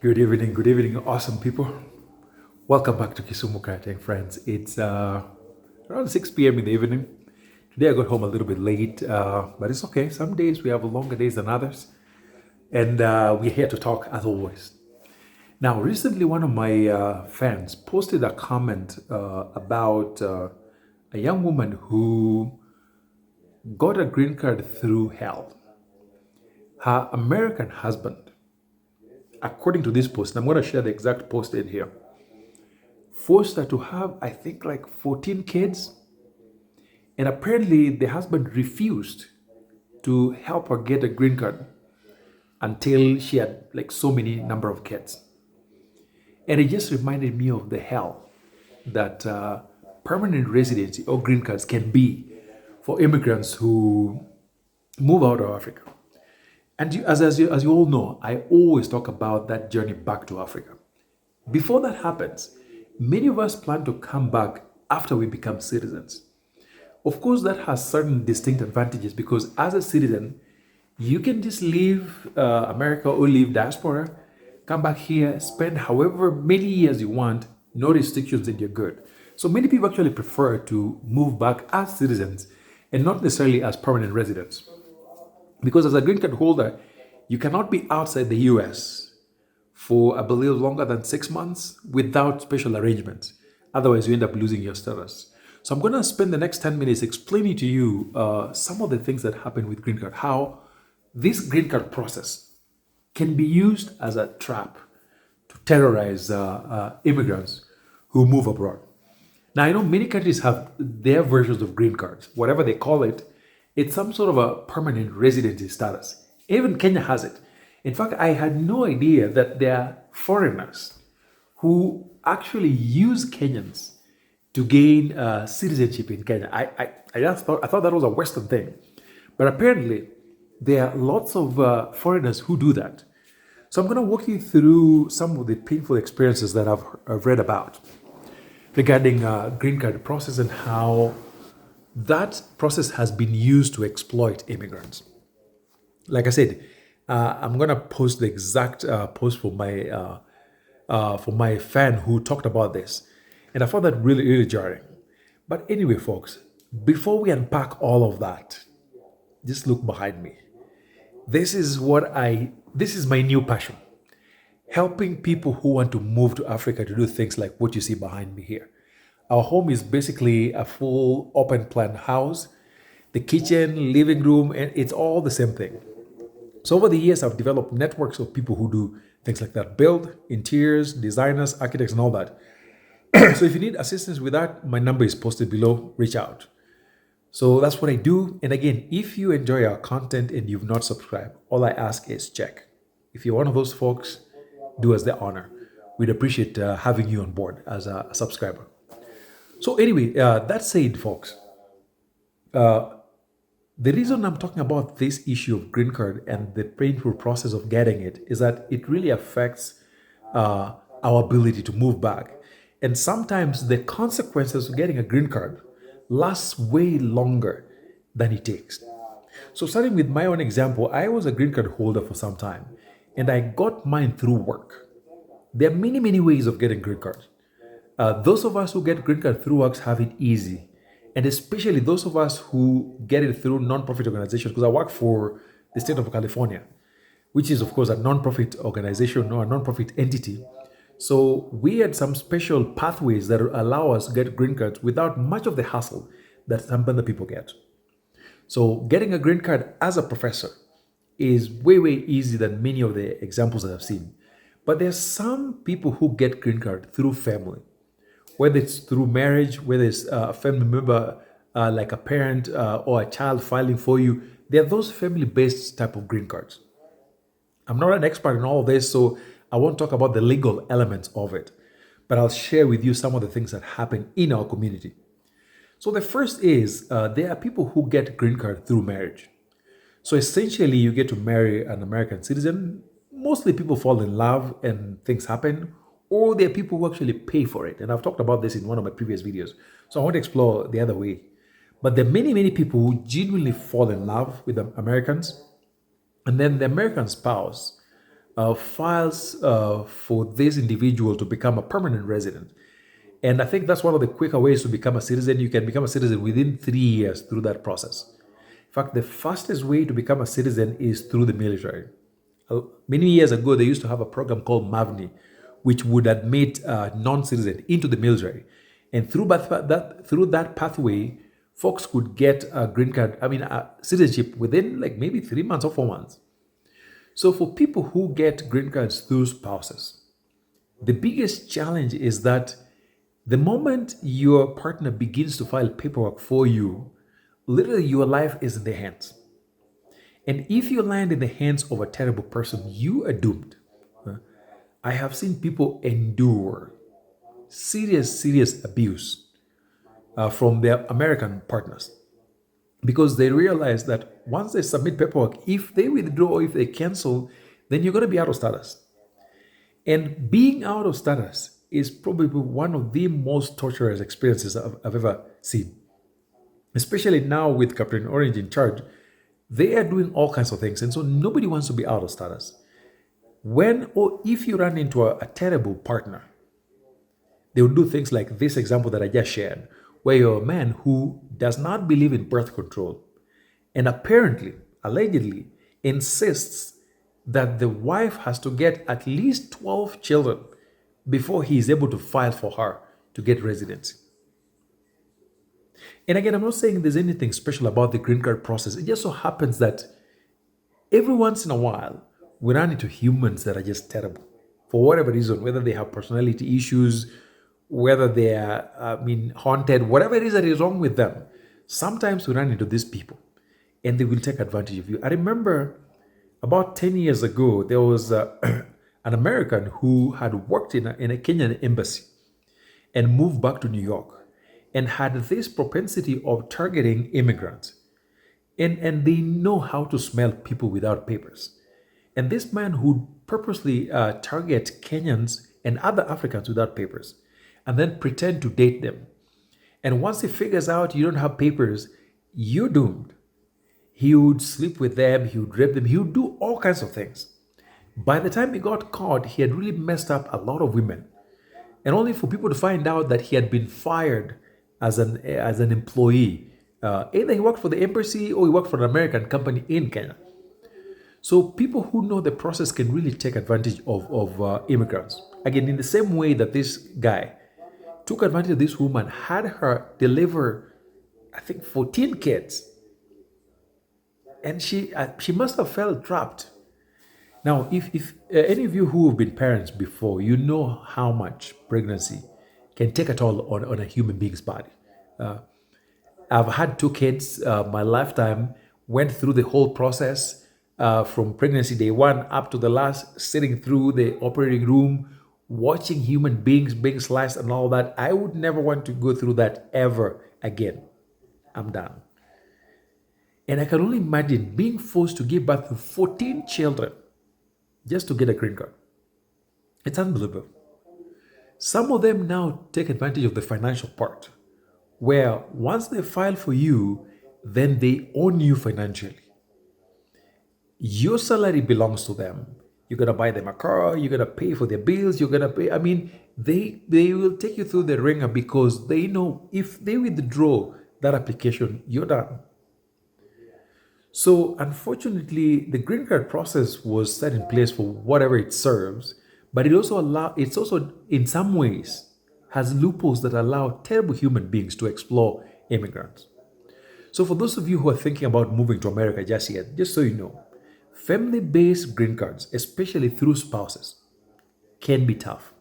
Good evening, awesome people. Welcome back to Kisumu Kayatek, friends. It's around 6 p.m. in the evening. Today I got home a little bit late, but it's okay. Some days we have longer days than others, and we're here to talk as always. Now, recently, one of my fans posted a comment about a young woman who got a green card through hell. Her American husband, according to this post, and I'm going to share the exact post in here, forced her to have, I think, like 14 kids. And apparently, the husband refused to help her get a green card until she had like so many number of kids. And it just reminded me of the hell that permanent residency or green cards can be for immigrants who move out of Africa. And as you all know, I always talk about that journey back to Africa. Before that happens, many of us plan to come back after we become citizens. Of course, that has certain distinct advantages because as a citizen, you can just leave America or leave diaspora, come back here, spend however many years you want, no restrictions, and you're good. So many people actually prefer to move back as citizens and not necessarily as permanent residents. Because as a green card holder, you cannot be outside the US for, I believe, longer than 6 months without special arrangements. Otherwise, you end up losing your status. So I'm going to spend the next 10 minutes explaining to you some of the things that happen with green card, how this green card process can be used as a trap to terrorize immigrants who move abroad. Now, I know many countries have their versions of green cards, whatever they call it. It's some sort of a permanent residency status. Even Kenya has it. In fact, I had no idea that there are foreigners who actually use Kenyans to gain citizenship in Kenya. I thought that was a Western thing, but apparently there are lots of foreigners who do that. So I'm going to walk you through some of the painful experiences that I've read about regarding green card process and how that process has been used to exploit immigrants. Like I said, I'm gonna post the exact post for my fan who talked about this, and I found that really jarring. But anyway, folks, before we unpack all of that, just look behind me. This is my new passion, helping people who want to move to Africa to do things like what you see behind me here. Our home is basically a full open plan house. The kitchen, living room, and it's all the same thing. So over the years, I've developed networks of people who do things like that, build, interiors, designers, architects, and all that. So if you need assistance with that, my number is posted below, reach out. So that's what I do. And again, if you enjoy our content and you've not subscribed, all I ask is check. If you're one of those folks, do us the honor. We'd appreciate having you on board as a subscriber. So anyway, that said, folks, the reason I'm talking about this issue of green card and the painful process of getting it is that it really affects our ability to move back. And sometimes the consequences of getting a green card lasts way longer than it takes. So starting with my own example, I was a green card holder for some time and I got mine through work. There are many ways of getting green cards. Those of us who get green card through works have it easy. And especially those of us who get it through non-profit organizations, because I work for the state of California, which is of course a non-profit organization or a non-profit entity. So we had some special pathways that allow us to get green cards without much of the hassle that some other people get. So getting a green card as a professor is way easier than many of the examples that I've seen. But there's some people who get green card through family, whether it's through marriage, whether it's a family member like a parent or a child filing for you. There are those family-based type of green cards. I'm not an expert in all of this, so I won't talk about the legal elements of it, but I'll share with you some of the things that happen in our community. So the first is there are people who get green card through marriage. So essentially, you get to marry an American citizen. Mostly people fall in love and things happen, or there are people who actually pay for it. And I've talked about this in one of my previous videos. So I want to explore the other way. But there are many people who genuinely fall in love with the Americans. And then the American spouse files for this individual to become a permanent resident. And I think that's one of the quicker ways to become a citizen. You can become a citizen within 3 years through that process. In fact, the fastest way to become a citizen is through the military. Many years ago, they used to have a program called MAVNI, which would admit non-citizens into the military. And through that pathway, folks could get a green card, citizenship within like maybe 3 months or 4 months. So for people who get green cards through spouses, the biggest challenge is that the moment your partner begins to file paperwork for you, literally your life is in their hands. And if you land in the hands of a terrible person, you are doomed. I have seen people endure serious abuse from their American partners because they realize that once they submit paperwork, if they withdraw or if they cancel, then you're going to be out of status. And being out of status is probably one of the most torturous experiences I've ever seen. Especially now with Captain Orange in charge, they are doing all kinds of things. And so nobody wants to be out of status. When or if you run into a terrible partner, they will do things like this example that I just shared, where you're a man who does not believe in birth control and apparently, allegedly, insists that the wife has to get at least 12 children before he is able to file for her to get residency. And again, I'm not saying there's anything special about the green card process. It just so happens that every once in a while, we run into humans that are just terrible for whatever reason, whether they have personality issues, whether they are, haunted, whatever it is that is wrong with them. Sometimes we run into these people and they will take advantage of you. I remember about 10 years ago, there was an American who had worked in a Kenyan embassy and moved back to New York and had this propensity of targeting immigrants. And they know how to smell people without papers. And this man would purposely target Kenyans and other Africans without papers and then pretend to date them. And once he figures out you don't have papers, you're doomed. He would sleep with them, he would rape them, he would do all kinds of things. By the time he got caught, he had really messed up a lot of women. And only for people to find out that he had been fired as an employee. Either he worked for the embassy or he worked for an American company in Kenya. So people who know the process can really take advantage of immigrants. Again, in the same way that this guy took advantage of this woman, had her deliver, I think, 14 kids. And she must have felt trapped. Now, if any of you who have been parents before, you know how much pregnancy can take a toll on a human being's body. I've had 2 kids. My lifetime went through the whole process from pregnancy day 1 up to the last, sitting through the operating room, watching human beings being sliced and all that. I would never want to go through that ever again. I'm done. And I can only imagine being forced to give birth to 14 children just to get a green card. It's unbelievable. Some of them now take advantage of the financial part, where once they file for you, then they own you financially. Your salary belongs to them. You're gonna buy them a car, you're gonna pay for their bills, you're gonna pay. They will take you through the ringer because they know if they withdraw that application, you're done. So unfortunately, the green card process was set in place for whatever it serves, but it's also in some ways has loopholes that allow terrible human beings to explore immigrants. So for those of you who are thinking about moving to America just yet, just so you know, family-based green cards, especially through spouses, can be tough.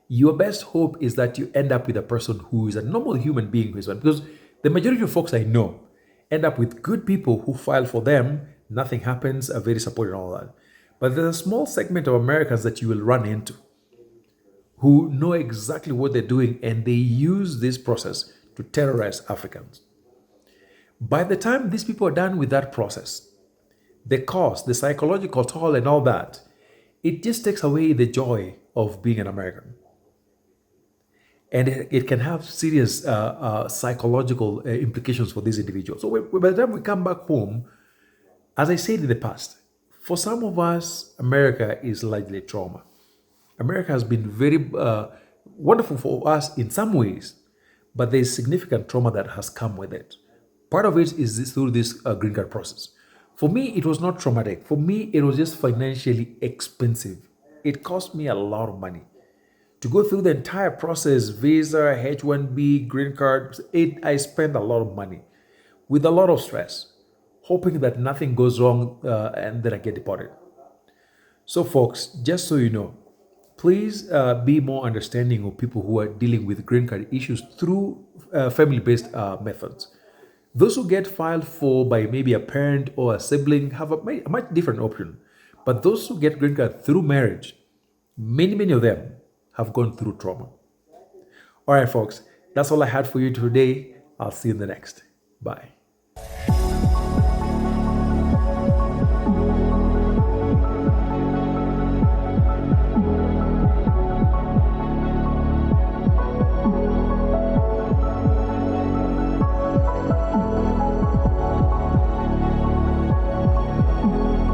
Your best hope is that you end up with a person who is a normal human being, because the majority of folks I know end up with good people who file for them, nothing happens, are very supportive and all that. But there's a small segment of Americans that you will run into who know exactly what they're doing, and they use this process to terrorize Africans. By the time these people are done with that process, the cost, the psychological toll and all that, it just takes away the joy of being an American. And it can have serious psychological implications for these individuals. So by the time we come back home, as I said in the past, For some of us, America is largely trauma. America has been very wonderful for us in some ways, but there's significant trauma that has come with it. Part of it is through this green card process. For me, it was not traumatic. For me, it was just financially expensive. It cost me a lot of money to go through the entire process, visa, H-1B, green card. I spent a lot of money with a lot of stress, hoping that nothing goes wrong and then I get deported. So, folks, just so you know, please be more understanding of people who are dealing with green card issues through family-based methods. Those who get filed for by maybe a parent or a sibling have a much different option. But those who get green card through marriage, many of them have gone through trauma. All right, folks, that's all I had for you today. I'll see you in the next. Bye.